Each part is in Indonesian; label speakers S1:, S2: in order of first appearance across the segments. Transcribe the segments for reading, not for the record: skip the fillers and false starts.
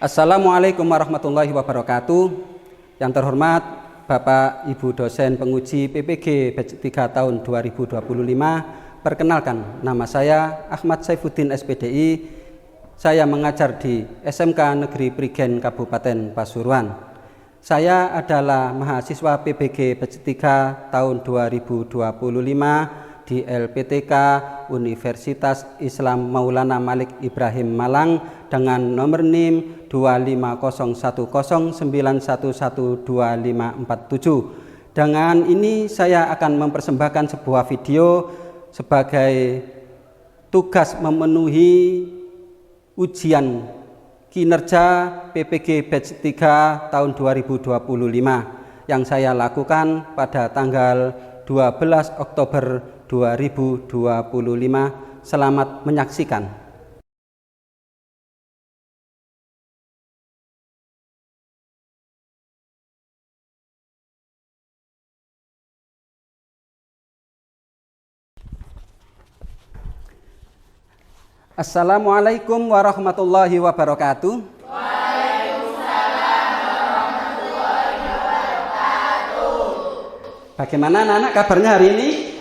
S1: Assalamualaikum warahmatullahi wabarakatuh. Yang terhormat Bapak Ibu dosen penguji PPG batch 3 tahun 2025. Perkenalkan, nama saya Ahmad Saifuddin SPDI. Saya mengajar di SMK Negeri Prigen Kabupaten Pasuruan. Saya adalah mahasiswa PPG batch 3 tahun 2025 di LPTK Universitas Islam Maulana Malik Ibrahim Malang dengan nomor NIM 250109112547. Dengan ini saya akan mempersembahkan sebuah video sebagai tugas memenuhi ujian kinerja PPG batch 3 tahun 2025 yang saya lakukan pada tanggal 12 Oktober 2025. Selamat menyaksikan. Assalamualaikum warahmatullahi wabarakatuh.
S2: Waalaikumsalam warahmatullahi wabarakatuh.
S1: Bagaimana anak-anak kabarnya hari ini?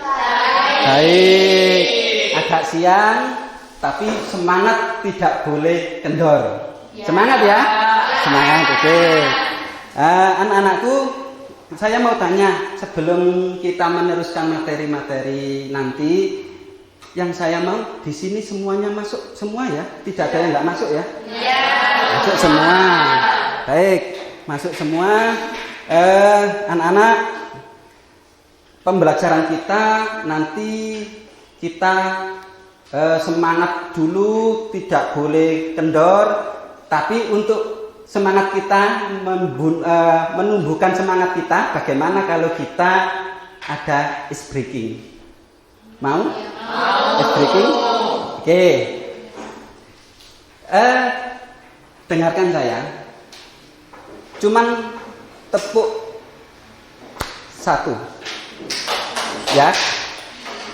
S1: Baik. Agak siang, tapi semangat tidak boleh kendor. Ya. Semangat ya? Semangat, oke. Anak-anakku, saya mau tanya sebelum kita meneruskan materi-materi nanti. Yang saya mau di sini semuanya masuk semua ya, tidak ada yang nggak masuk ya? Ya. Masuk semua. Baik, masuk semua. Anak-anak, pembelajaran kita nanti kita semangat dulu, tidak boleh kendor. Tapi untuk semangat kita menumbuhkan semangat kita, bagaimana kalau kita ada ice breaking? Mau? Ice breaking? Oke. Dengarkan saya. Cuman tepuk satu. Ya.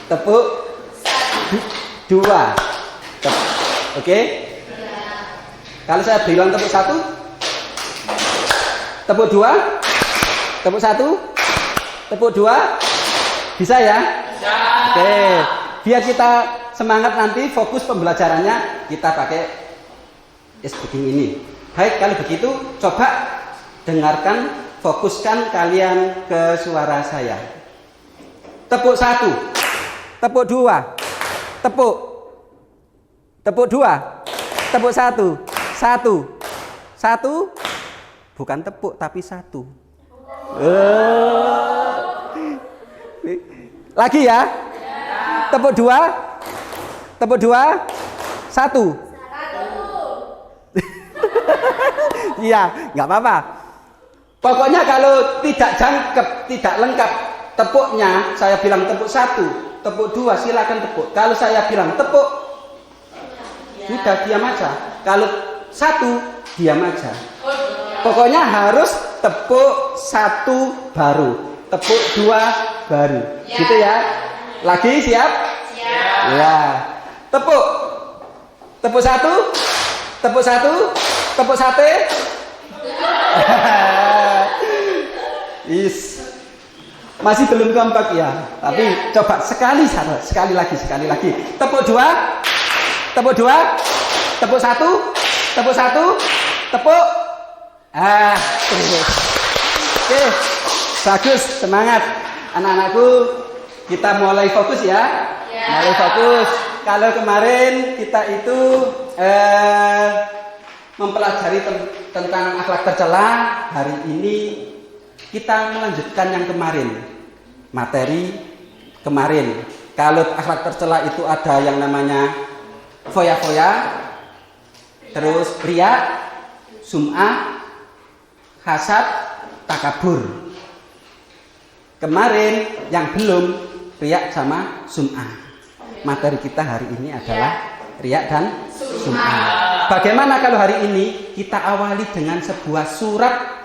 S1: Tepuk dua. Oke? Kalau saya bilang tepuk satu, tepuk dua, tepuk satu, tepuk dua, bisa ya? Oke, biar kita semangat nanti fokus pembelajarannya kita pakai ice breaking ini. Baik, kalau begitu coba dengarkan, fokuskan kalian ke suara saya. Tepuk satu, tepuk dua, tepuk dua, tepuk satu, satu, bukan tepuk tapi satu. Lagi ya? Tepuk dua, satu. Iya, nggak apa-apa. Pokoknya kalau tidak jangkep, tidak lengkap tepuknya, saya bilang tepuk satu, tepuk dua, silakan tepuk. Kalau saya bilang tepuk, sudah diam aja. Kalau satu, diam aja. Pokoknya harus tepuk satu baru, tepuk dua baru, gitu ya. Lagi siap? Siap. Ya. Tepuk satu, tepuk sate. Masih belum kompak ya. Tapi coba sekali lagi. Tepuk dua, tepuk satu, tepuk. Oke, bagus, semangat anak-anakku. Kita mulai fokus ya. Mulai fokus. Kalau kemarin kita itu mempelajari tentang akhlak tercela, hari ini kita melanjutkan yang kemarin. Materi kemarin. Kalau akhlak tercela itu ada yang namanya foya-foya, terus riya, sum'ah, hasad, takabur. Kemarin yang belum riya sama sum'ah. Materi kita hari ini adalah riya dan sum'ah. Bagaimana kalau hari ini kita awali dengan sebuah surat?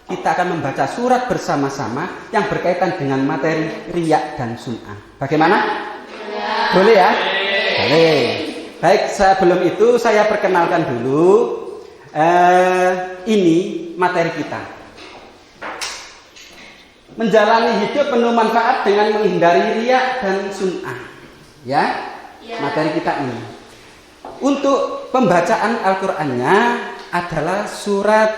S1: Kita akan membaca surat bersama-sama yang berkaitan dengan materi riya dan sum'ah. Bagaimana? Boleh ya? Boleh. Baik, sebelum itu saya perkenalkan dulu. Ini materi kita. Menjalani hidup penuh manfaat dengan menghindari riya dan sum'ah. Ya, materi kita ini. Untuk pembacaan Al-Qur'annya adalah surat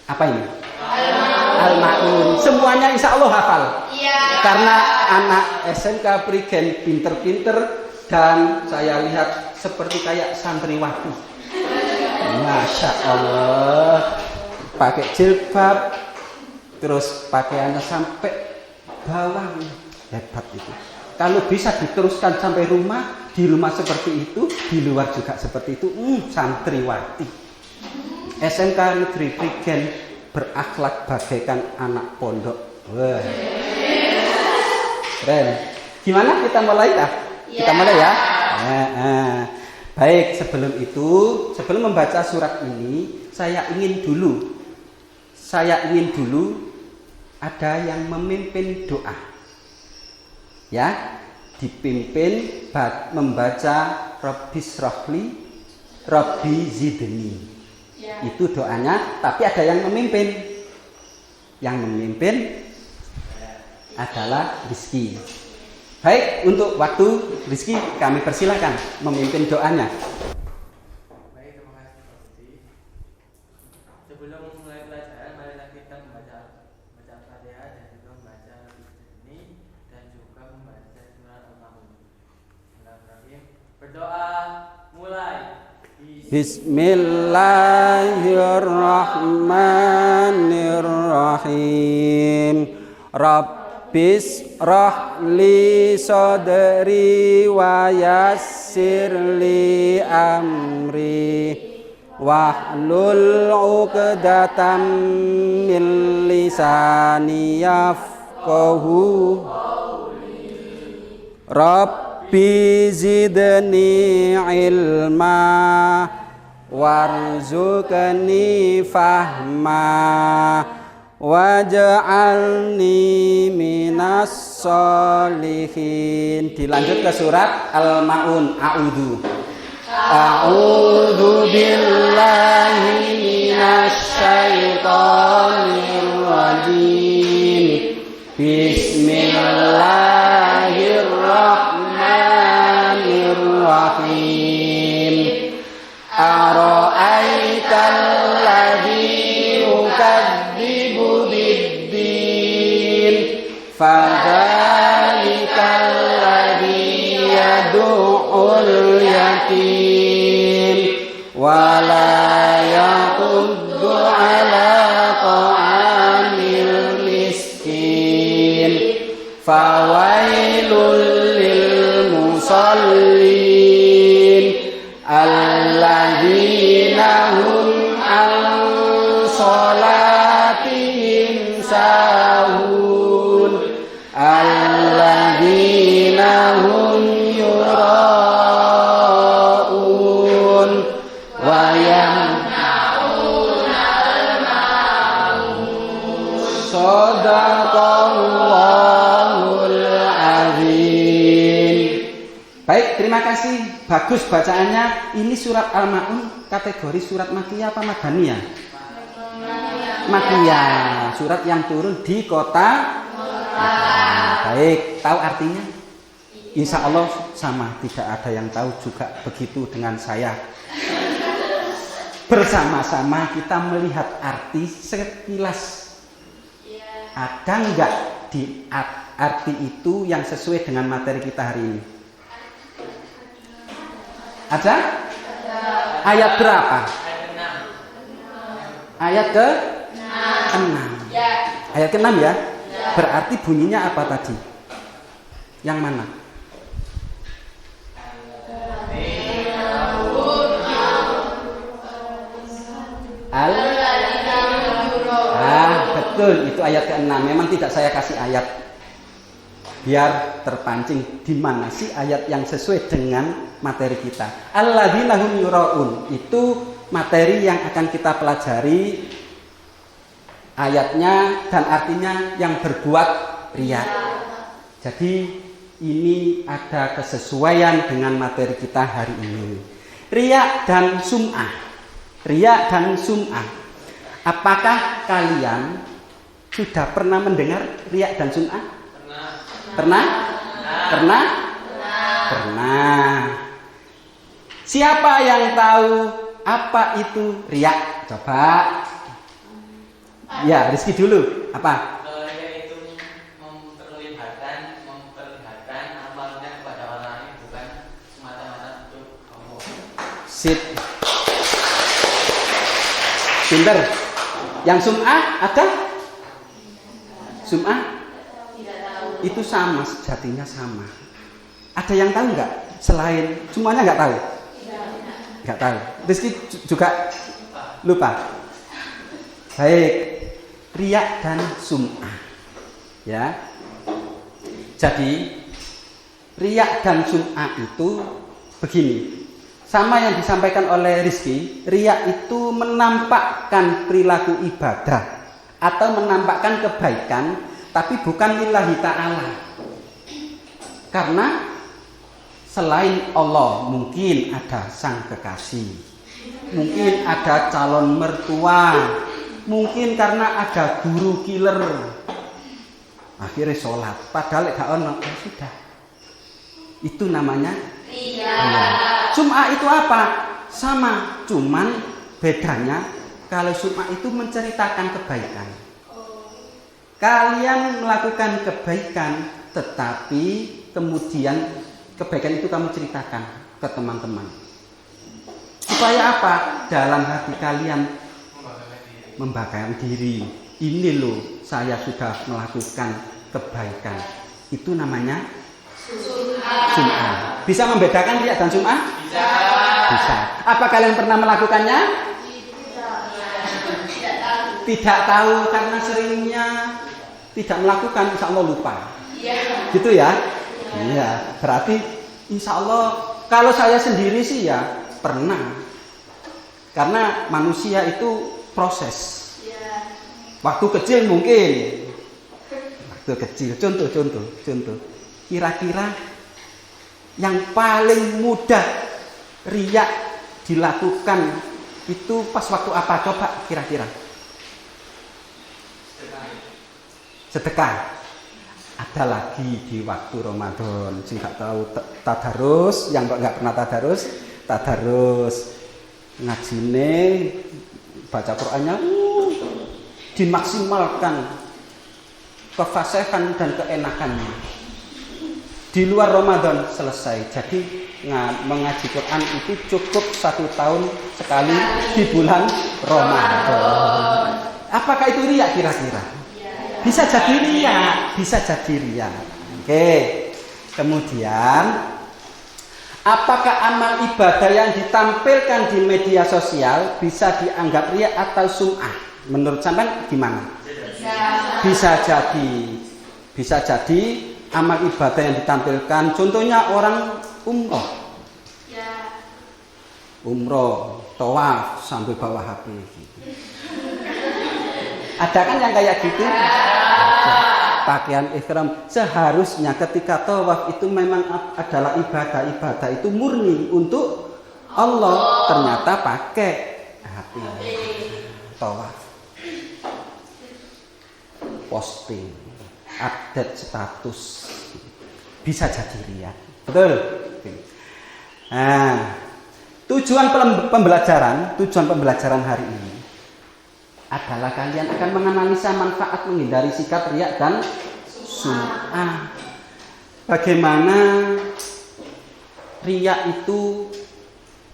S1: apa ini? Al-Ma'un. Semuanya insya Allah hafal. Karena anak SMK Prigen pinter-pinter dan saya lihat seperti kayak santriwati. Masya Allah. Pakai jilbab, terus pakaiannya sampai bawah, hebat itu. Kalau bisa diteruskan sampai rumah, di rumah seperti itu, di luar juga seperti itu, santriwati. SMK Negeri Prigen berakhlak bagaikan anak pondok. Wah, keren. Gimana kita mulai ya? Kita mulai ya. Baik, sebelum membaca surat ini, saya ingin dulu ada yang memimpin doa. Ya, dipimpin membaca Rabbis Rohli, Rabbi Zidni. Itu doanya, tapi ada yang memimpin. Yang memimpin adalah Rizky. Baik, untuk waktu Rizky kami persilakan memimpin doanya.
S3: Baik, terima kasih Pak Budi. Sebelum mulai pelajaran, marilah kita membaca Al-Fatihah dan juga membaca ini dan juga membaca surat Al-Ma'un. Bismillahirrahmanirrahim. Berdoa mulai.
S1: Bismillahirrahmanirrahim. Rabbis rahli sadri wa yassirli amri wahlul 'uqdatam min lisani yafqahu Rabbi zidni ilma warzuqni fahma waj'alni minas sholihin. Dilanjut ke surat Al-Ma'un. A'udzu billahi minasy syaithanir rajim. Bismillahirrahmanirrahim. Ara'aital ladzi yukadzibu biddin fadzalikal ladzi yad'ul yatim wa la yaquddu ala ta'amil miskin fawailul lil musallin alladzina hum an sholatihim sahun alladzina hum yura'un wa yamna'una al-ma'un. Shadaqallahul azim. Baik, terima kasih. Bagus bacaannya. Ini surat Al-Ma'un kategori surat Makkiyah apa Madaniyah? Makkiyah. Surat yang turun di kota Mekah. Baik, tahu artinya? Insya Allah sama, tidak ada yang tahu juga begitu dengan saya. Bersama-sama kita melihat arti sekilas. Ada enggak di arti itu yang sesuai dengan materi kita hari ini? Ada? Ayat berapa? Ayat ke-6. Ayat ke-6 ya? Berarti bunyinya apa tadi? Yang mana? Betul, itu ayat ke-6. Memang tidak saya kasih ayat biar terpancing di mana sih ayat yang sesuai dengan materi kita. Alladzina hum yura'un, itu materi yang akan kita pelajari ayatnya dan artinya yang berbuat riya. Jadi ini ada kesesuaian dengan materi kita hari ini. Riya dan sum'ah. Riya dan sum'ah. Apakah kalian sudah pernah mendengar riya dan sum'ah? Pernah? Pernah? Pernah. Siapa yang tahu apa itu riya? Coba. Ya, Rizky dulu. Apa?
S3: Riya itu memperlihatkan amalnya kepada orang lain, bukan semata-mata untuk Allah.
S1: Sip. Pinter. Yang sum'ah ada? Sum'ah? Itu sama, sejatinya sama. Ada yang tahu nggak? Selain semuanya nggak tahu? Nggak tahu. Rizky juga lupa. Baik, riya dan sum'ah. Ya. Jadi riya dan sum'ah itu begini. Sama yang disampaikan oleh Rizky, riya itu menampakkan perilaku ibadah atau menampakkan kebaikan, tapi bukan lillahi ta'ala. Karena selain Allah mungkin ada sang kekasih, mungkin ada calon mertua, mungkin karena ada guru killer, akhirnya sholat, padahal gak ono, sudah. Itu namanya sum'ah. Itu apa? Sama, cuman bedanya kalau sum'ah itu menceritakan kebaikan. Kalian melakukan kebaikan, tetapi kemudian kebaikan itu kamu ceritakan ke teman-teman. Supaya apa? Dalam hati kalian membanggakan diri. Ini loh, saya sudah melakukan kebaikan. Itu namanya sum'ah. Bisa membedakan riya dan sum'ah? Bisa. Apa kalian pernah melakukannya? Tidak tahu karena seringnya tidak melakukan, insya Allah lupa. Gitu ya? Iya. Berarti insya Allah kalau saya sendiri sih ya pernah. Karena manusia itu proses. Waktu kecil mungkin. Waktu kecil. Contoh. Kira-kira yang paling mudah riya dilakukan itu pas waktu apa? Coba kira-kira. Sedekah. Ada lagi di waktu Ramadan. Sing gak tahu tadarus, yang nggak pernah tadarus ngajine, baca Qur'annya dimaksimalkan kefasihan dan keenakannya. Di luar Ramadan selesai. Jadi mengaji Quran itu cukup 1 tahun sekali di bulan Ramadan. Apakah itu riya kira-kira? Bisa jadi riya. Oke. Kemudian apakah amal ibadah yang ditampilkan di media sosial bisa dianggap riya atau sum'ah? Menurut sampean gimana? Bisa jadi amal ibadah yang ditampilkan, contohnya orang umroh, tawaf sambil bawa HP gitu. Ada kan yang kayak gitu? Pakaian ihram seharusnya ketika tawaf itu memang adalah ibadah itu murni untuk Allah, ternyata pakai HP tawaf, posting, update status, bisa jadi riya. Betul? Nah, tujuan pembelajaran hari ini adalah kalian akan menganalisa manfaat menghindari sikap riya dan sum'ah. Bagaimana riya itu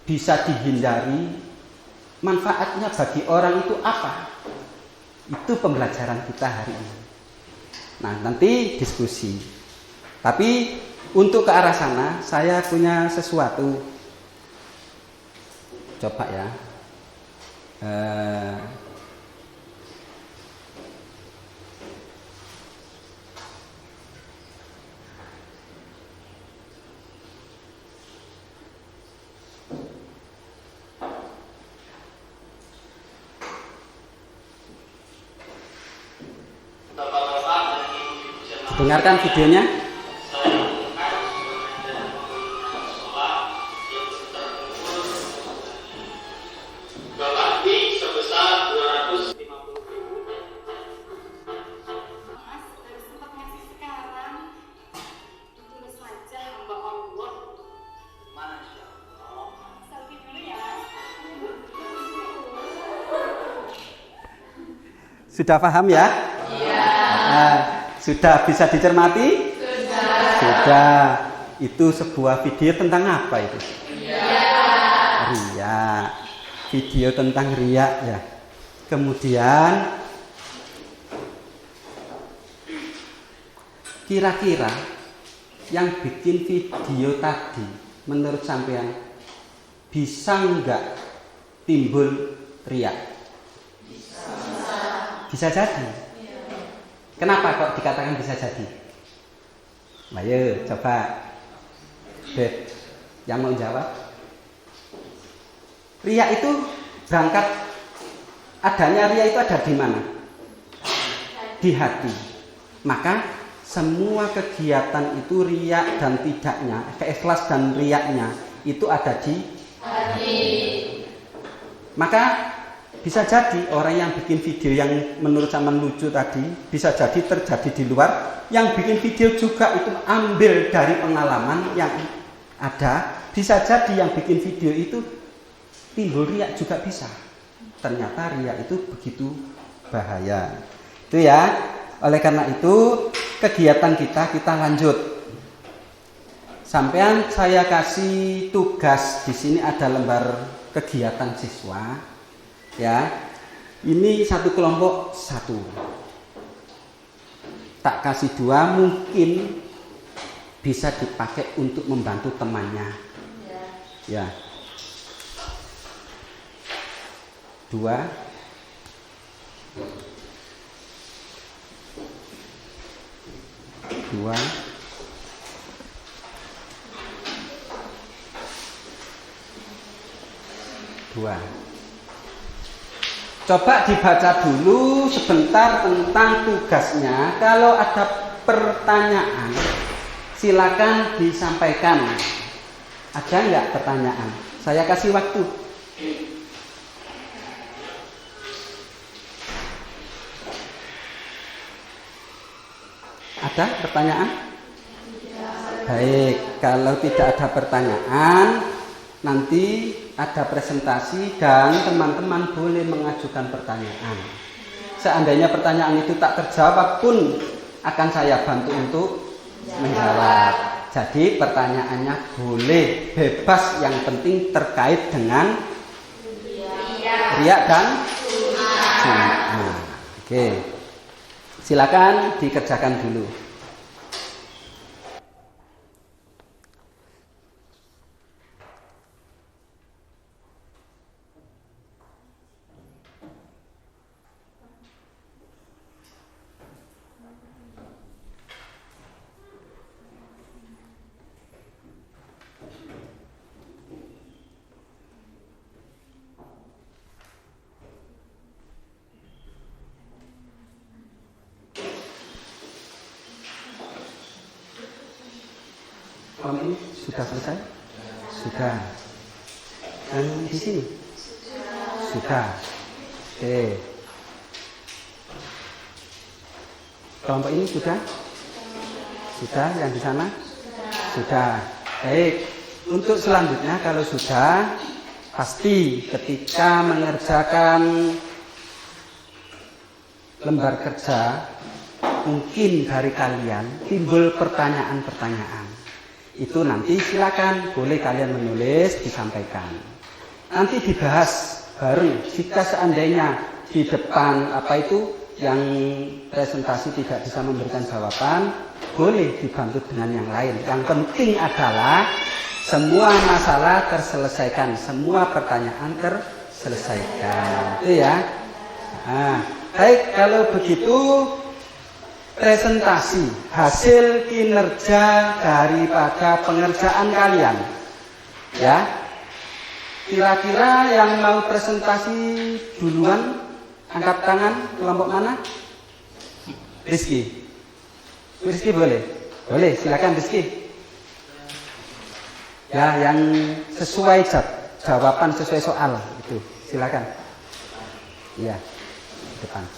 S1: bisa dihindari, manfaatnya bagi orang itu apa? Itu pembelajaran kita hari ini. Nah, nanti diskusi. Tapi untuk ke arah sana saya punya sesuatu. Coba ya. Dengarkan videonya. Sudah paham ya?
S2: Iya.
S1: Nah, sudah bisa dicermati? Sudah. Itu sebuah video tentang apa itu? Riya. Video tentang riya ya. Kemudian kira-kira yang bikin video tadi menurut sampean bisa nggak timbul riya? Bisa jadi. Kenapa kok dikatakan bisa jadi? Ayo coba Beb, yang mau jawab. Riya itu berangkat, adanya riya itu ada di mana? Di hati. Maka semua kegiatan itu riya dan tidaknya, keikhlas dan riyanya itu ada di hati. Maka bisa jadi orang yang bikin video yang menurut zaman lucu tadi bisa jadi terjadi di luar. Yang bikin video juga itu ambil dari pengalaman yang ada. Bisa jadi yang bikin video itu timbul riya juga bisa. Ternyata riya itu begitu bahaya. Itu ya. Oleh karena itu kegiatan kita lanjut. Sampean saya kasih tugas di sini ada lembar kegiatan siswa. Ya. Ini satu kelompok satu. Tak kasih dua mungkin bisa dipakai untuk membantu temannya. Ya. Dua. Dua. Dua. Coba dibaca dulu sebentar tentang tugasnya. Kalau ada pertanyaan, silakan disampaikan. Ada nggak pertanyaan? Saya kasih waktu. Ada pertanyaan? Baik, kalau tidak ada pertanyaan, nanti ada presentasi dan teman-teman boleh mengajukan pertanyaan. Seandainya pertanyaan itu tak terjawab pun akan saya bantu untuk menjawab. Jadi pertanyaannya boleh bebas, yang penting terkait dengan riya dan sunnah. Oke. Silakan dikerjakan dulu. Ini sudah selesai? Sudah. Dan di sini? Sudah. Oke. Kelompok ini sudah? Sudah. Yang di sana? Sudah. Baik. Untuk selanjutnya kalau sudah, pasti ketika mengerjakan lembar kerja, mungkin dari kalian timbul pertanyaan-pertanyaan. Itu nanti silakan, boleh kalian menulis, disampaikan. Nanti dibahas bareng. Jika seandainya di depan yang presentasi tidak bisa memberikan jawaban, boleh dibantu dengan yang lain. Yang penting adalah semua masalah terselesaikan, semua pertanyaan terselesaikan. Itu ya. Nah, baik, kalau begitu presentasi hasil kinerja daripada pengerjaan kalian. Ya. Kira-kira yang mau presentasi duluan, angkat tangan, kelompok mana? Rizky. Rizky boleh? Boleh, silakan Rizky. Ya, yang sesuai jawaban sesuai soal itu. Silakan. Iya, depan.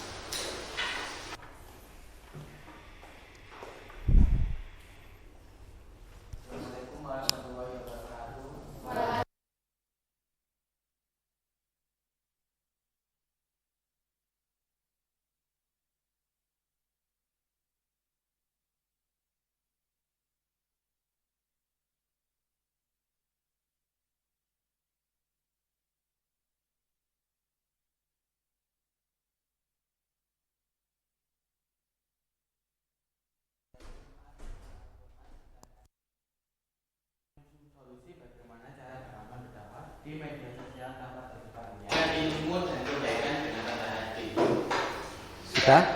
S1: Sudah?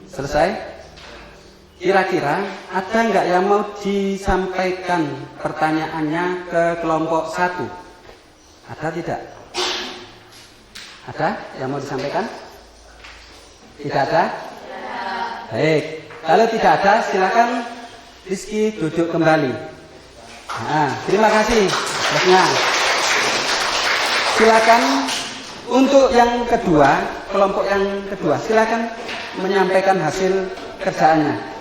S1: Selesai? Kira-kira ada nggak yang mau disampaikan pertanyaannya ke kelompok 1? Ada tidak? Ada yang mau disampaikan? Tidak ada? Baik, kalau tidak ada silakan Rizky duduk kembali. Nah, terima kasih. Silakan untuk yang kedua, kelompok yang kedua, silakan menyampaikan hasil kerjaannya.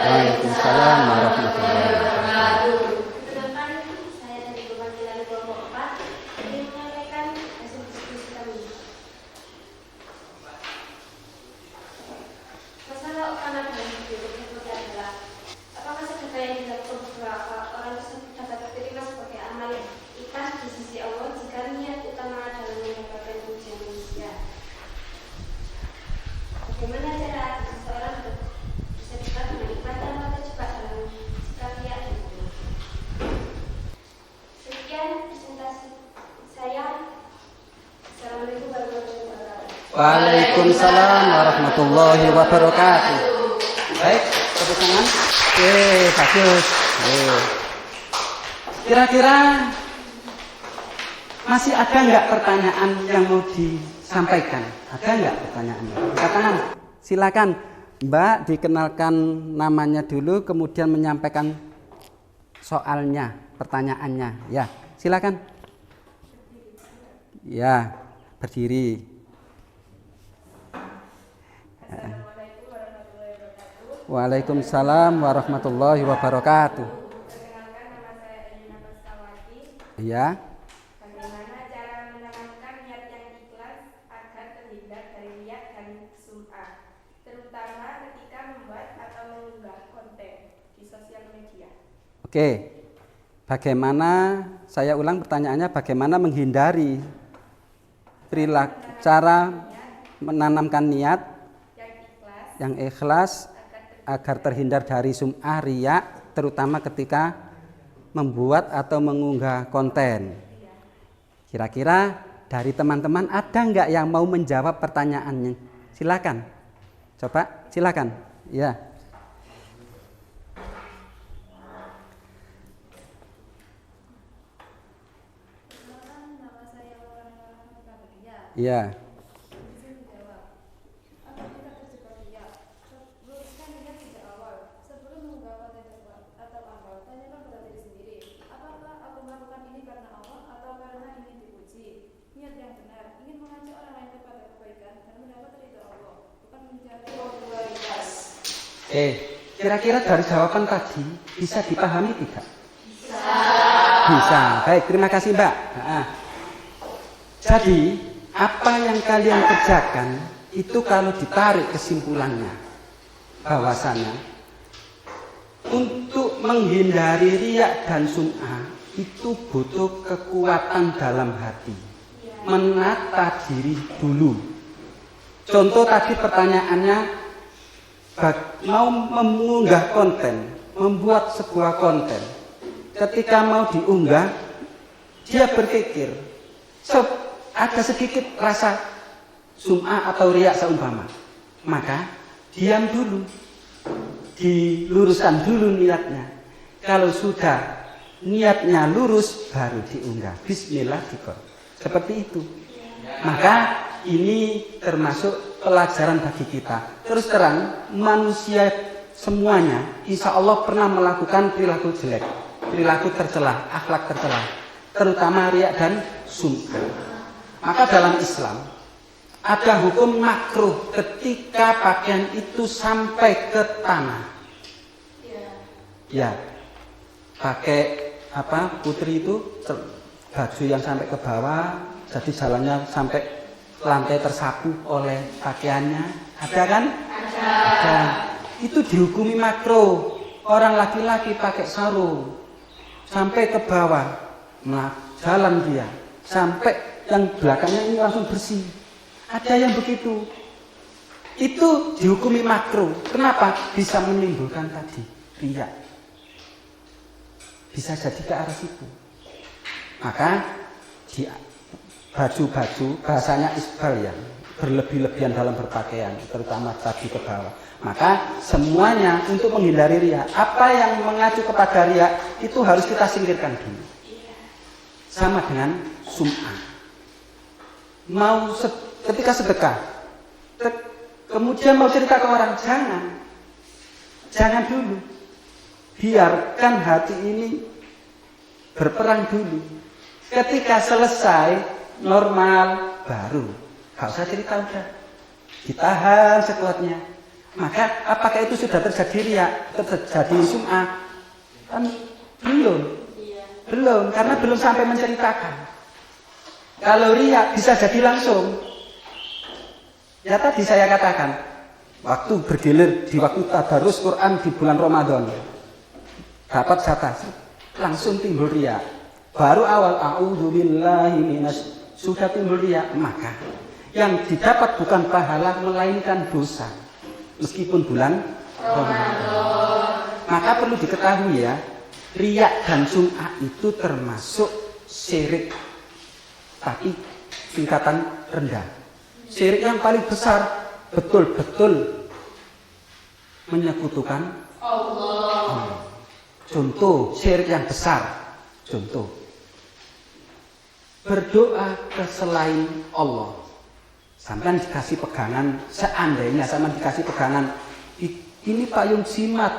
S1: Waalaikumsalam warahmatullahi wabarakatuh.
S2: Perkenalkan, saya dari perwakilan kelompok 4 ingin menyampaikan hasil diskusi kami. Masalah utama dalam hidup berikutnya adalah apakah sedekah yang dilakukan beberapa orang tersebut dapat diterima sebagai amal yang ikhlas di sisi Allah jika niat utama adalah mendapatkan pujian manusia. Bagaimana cara seseorang bersedekah dengan ikhlas tanpa terjebak dalam sikap riya dan ria? Sekian presentasi saya. Assalamualaikum warahmatullahi wabarakatuh.
S1: Waalaikumsalam warahmatullahi wabarakatuh. Baik, tepuk tangan. Oke, bagus. Kira-kira masih ada nggak pertanyaan yang mau disampaikan? Ada nggak pertanyaannya? Angkat tangan. Silakan, Mbak, dikenalkan namanya dulu, kemudian menyampaikan soalnya, pertanyaannya. Ya, silakan. Ya, berdiri. Waalaikumsalam warahmatullahi wabarakatuh.
S2: Perkenalkan, nama saya Elina Pastawati.
S1: Iya.
S2: Bagaimana cara menanamkan niat yang ikhlas agar terhindar dari riya dan sum'ah, terutama ketika membuat atau mengunggah konten di sosial media?
S1: Oke. Bagaimana, saya ulang pertanyaannya, bagaimana menghindari perilaku, cara menanamkan niat yang ikhlas agar terhindar dari sum'ah, riya, terutama ketika membuat atau mengunggah konten. Kira-kira dari teman-teman ada nggak yang mau menjawab pertanyaannya? Silakan. Coba, silakan. Ya.
S2: Nama saya Laura Prabadia.
S1: Iya.
S2: Izin menjawab. Apabila kita terjebak riya, luruskan niat sejak awal. Sebelum mengunggah konten atau amal, tanyakan pada diri sendiri, apakah aku melakukan ini karena Allah atau karena ingin dipuji? Niat yang benar ingin mengajak orang lain kepada kebaikan dan mendapat ridho Allah, bukan mencari popularitas.
S1: Kira-kira dari jawaban tadi bisa dipahami tidak? Bisa. Baik, terima kasih Mbak. Jadi, apa yang kalian kerjakan itu kalau ditarik kesimpulannya, bahwasanya untuk menghindari riya dan sum'ah itu butuh kekuatan dalam hati, menata diri dulu. Contoh tadi pertanyaannya, mau mengunggah konten, membuat sebuah konten, ketika mau diunggah dia berpikir ada sedikit rasa sum'ah atau riya seumpama, maka diam dulu, diluruskan dulu niatnya. Kalau sudah niatnya lurus baru diunggah, bismillah dikor. Seperti itu. Maka ini termasuk pelajaran bagi kita. Terus terang, manusia semuanya insya Allah pernah melakukan perilaku jelek, perilaku tercela, akhlak tercela, terutama riya dan sum'ah. Maka dalam Islam ada hukum makruh ketika pakaian itu sampai ke tanah. Ya, pakai apa, putri itu baju yang sampai ke bawah, jadi jalannya sampai lantai tersapu oleh pakaiannya. Ada kan? Ada. Itu dihukumi makruh. Orang laki-laki pakai sarung sampai ke bawah, jalan dia sampai yang belakangnya ini langsung bersih. Ada yang begitu. itu dihukumi makruh. Kenapa? Bisa menimbulkan tadi riya. Bisa jadi ke arah situ. Maka di baju-baju bahasanya isbal ya, berlebih-lebihan dalam berpakaian, terutama tadi ke bawah. Maka semuanya untuk menghindari riya, apa yang mengacu kepada riya itu harus kita singkirkan dulu. Sama dengan sum'ah. Ketika sedekah, kemudian mau cerita ke orang, jangan dulu. Biarkan hati ini berperang dulu. Ketika selesai normal baru, gak usah cerita, udah ditahan sekuatnya. Maka apakah itu sudah terjadi riya, terjadi sum'ah? Kan belum, karena belum sampai menceritakan. Kalau riya bisa jadi langsung. Ya tadi saya katakan, waktu bergilir di waktu tadarus Quran di bulan Ramadan, dapat jatah, langsung timbul riya. Baru awal a'udzubillahi sudah timbul riya, maka yang didapat bukan pahala melainkan dosa. Meskipun bulan Ramadan. Maka perlu diketahui ya, riya dan sum'ah itu termasuk syirik, tapi tingkatan rendah. Syirik yang paling besar betul-betul menyekutukan Allah. Contoh syirik yang besar, contoh berdoa ke selain Allah. Sampai dikasih pegangan, seandainya sama dikasih pegangan, ini payung jimat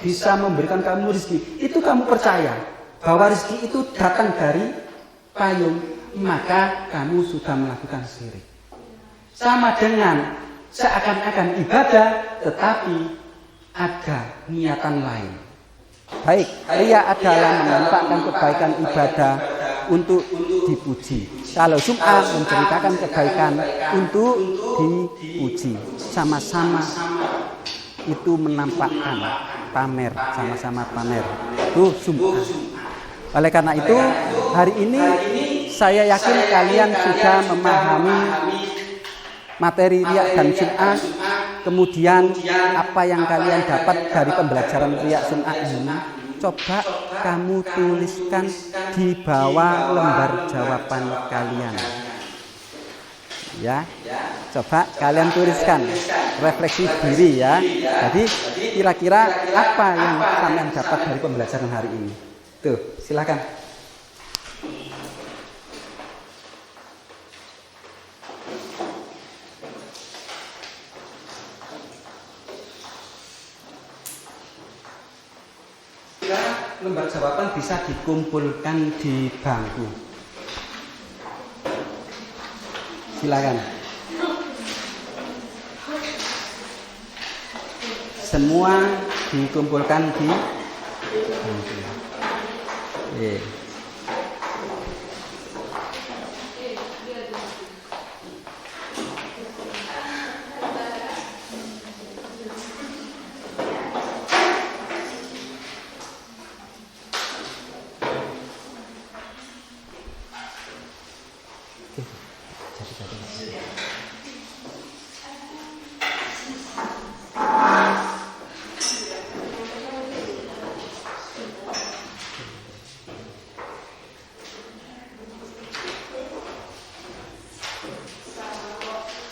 S1: bisa memberikan kamu rezeki, itu kamu percaya bahwa rezeki itu datang dari payung, maka kamu sudah melakukan syirik. Sama dengan seakan-akan ibadah, tetapi ada niatan lain. Baik, riya adalah menampakkan kebaikan ibadah untuk dipuji. Kalau sum'ah menceritakan kebaikan untuk dipuji. Sama-sama itu menampakkan, pamer, sama-sama pamer. Itu sum'ah. Oleh karena itu, hari ini saya yakin kalian sudah memahami materi riya dan sum'ah. Kemudian apa yang kalian dapat dari pembelajaran riya sum'ah ini, coba kamu tuliskan di bawah lembar jawaban kalian. Ya, coba kalian tuliskan, refleksi diri ya. Jadi kira-kira apa yang kalian dapat dari pembelajaran hari ini? Tuh, silakan. Lembar jawaban bisa dikumpulkan di bangku. Silakan. Semua dikumpulkan di bangku.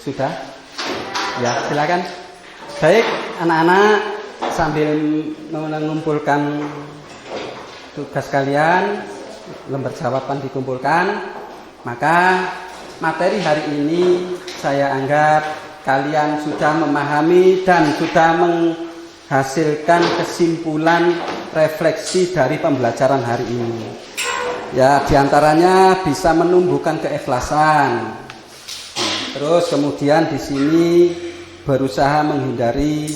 S1: Sudah? Ya, silakan. Baik, anak-anak sambil mengumpulkan tugas kalian, lembar jawaban dikumpulkan, maka materi hari ini saya anggap kalian sudah memahami dan sudah menghasilkan kesimpulan refleksi dari pembelajaran hari ini. Ya, diantaranya bisa menumbuhkan keikhlasan. Terus kemudian di sini berusaha menghindari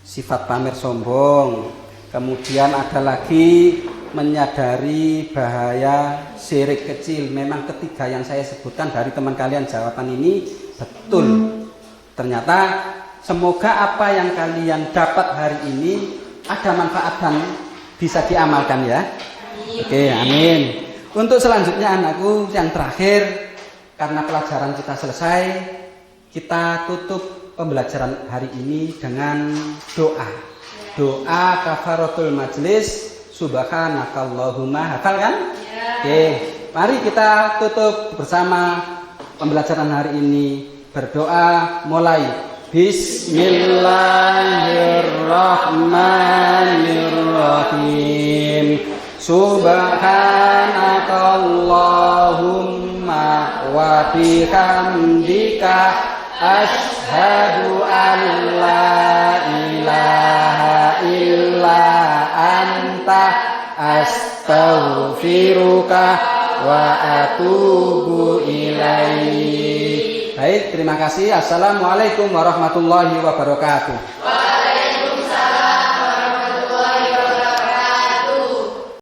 S1: sifat pamer sombong. Kemudian ada lagi menyadari bahaya syirik kecil. Memang ketiga yang saya sebutkan dari teman kalian jawaban ini betul. Ternyata semoga apa yang kalian dapat hari ini ada manfaat dan bisa diamalkan ya. Oke, amin. Untuk selanjutnya anakku yang terakhir, karena pelajaran kita selesai, kita tutup pembelajaran hari ini dengan doa. Doa kafaratul majlis. Subhanakallahumma. Hafal kan? Oke, mari kita tutup bersama pembelajaran hari ini. Berdoa mulai. Bismillahirrahmanirrahim. Subhanakallahumma wa bihamdika asyhadu an la ilaha illa anta astaghfiruka wa atubu ilaik. Baik, terima kasih. Assalamualaikum warahmatullahi wabarakatuh.